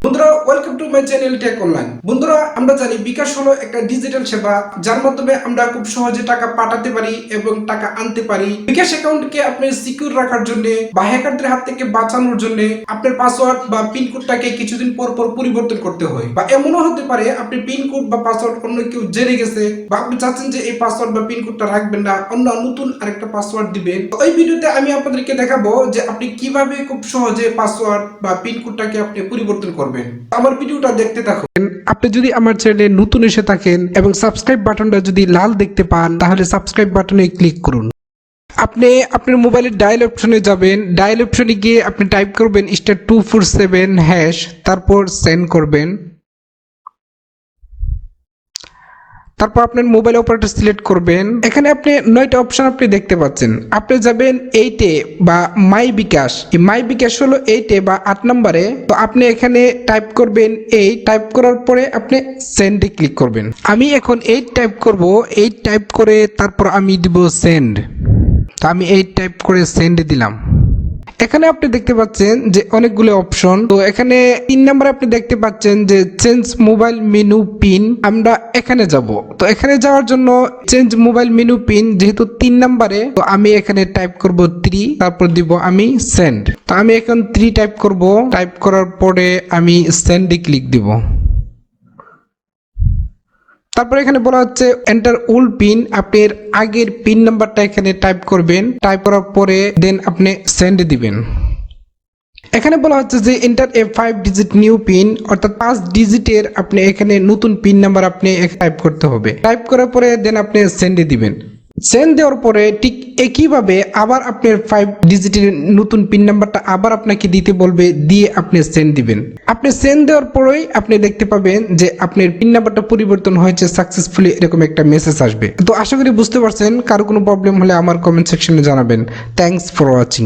বন্ধুরা welcome to my channel Tech Online. বন্ধুরা আমরা জানি বিকাশ হলো একটা ডিজিটাল সেবা যার মাধ্যমে আমরা খুব সহজে টাকা পাঠাতে পারি এবং টাকা আনতে পারি। বিকাশ অ্যাকাউন্টকে আপনি সিকিউর রাখার জন্য বা হ্যাকারদের হাত থেকে বাঁচানোর জন্য আপনার পাসওয়ার্ড বা পিন কোডটাকে কিছুদিন পর পর পরিবর্তন করতে হয়, বা এমনও হতে পারে আপনি পিন কোড বা পাসওয়ার্ড অন্য কেউ জেনে গেছে বা আপনি চাচ্ছেন যে এই পাসওয়ার্ড বা পিন কোডটা রাখবেন না, অন্য নতুন আরেকটা পাসওয়ার্ড দিবেন। তো এই ভিডিওতে আমি আপনাদেরকে দেখাবো যে আপনি কিভাবে খুব সহজে পাসওয়ার্ড বা পিন কোডটাকে আপনি পরিবর্তন করবেন। আমার ভিডিওটা দেখতে থাকুন। আপনি যদি আমার চ্যানেলে নতুন এসে থাকেন এবং সাবস্ক্রাইব বাটনটা যদি লাল দেখতে পান তাহলে সাবস্ক্রাইব বাটনে ক্লিক করুন। আপনি আপনার মোবাইলের ডায়াল অপশনে যাবেন, ডায়াল অপশনে গিয়ে আপনি টাইপ করবেন *247#, তারপর সেন্ড করবেন। তারপর আপনার মোবাইল অপারেটর সিলেক্ট করবেন। এখানে আপনি 9টা অপশন আপনি দেখতে পাচ্ছেন। আপনি যাবেন 8-এ বা মাই বিকাশ। এই মাই বিকাশ হলো 8-এ বা 8 নম্বরে। তো আপনি এখানে টাইপ করবেন 8, টাইপ করার পরে আপনি সেন্ডে ক্লিক করবেন। আমি এখন 8 টাইপ করব, 8 টাইপ করে তারপর আমি দিব সেন্ড। তো আমি 8 টাইপ করে সেন্ড দিলাম। এখানে আপনি দেখতে পাচ্ছেন যে অনেকগুলো অপশন। তো এখানে 3 নম্বরে আপনি দেখতে পাচ্ছেন যে চেঞ্জ মোবাইল মেনু পিন। আমরা এখানে যাব। তো এখানে যাওয়ার জন্য চেঞ্জ মোবাইল মেনু পিন যেহেতু 3 নম্বরে, তো আমি এখানে টাইপ করব 3, তারপর দিব আমি সেন্ড। তো আমি এখন 3 টাইপ করব, টাইপ করার পরে আমি সেন্ডে ক্লিক দিব। তারপর এখানে বলা হচ্ছে এন্টার ওল্ড পিন। আপনার আগের পিন নাম্বারটা এখানে টাইপ করবেন, টাইপ করার পরে দেন আপনি সেন্ড দিবেন। এখানে বলা হচ্ছে যে enter a 5 digit new pin, অর্থাৎ 5 ডিজিটের আপনি এখানে নতুন পিন নাম্বার আপনি টাইপ করতে হবে। টাইপ করার পরে দেন আপনি সেন্ড দিবেন। সেন্ড দেওয়ার পরে ঠিক একইভাবে আবার আপনার 5 ডিজিটের নতুন পিন নাম্বারটা আবার আপনাকে দিতে বলবে, দিয়ে আপনি সেন্ড দিবেন। আপনি সেন্ড দেওয়ার পরেই আপনি দেখতে পাবেন যে আপনার পিন নাম্বারটা পরিবর্তন হয়েছে সাকসেসফুলি, এরকম একটা মেসেজ আসবে। তো আশা করি বুঝতে পারছেন। কারো কোনো প্রবলেম হলে আমার কমেন্ট সেকশনে জানাবেন। Thanks for watching.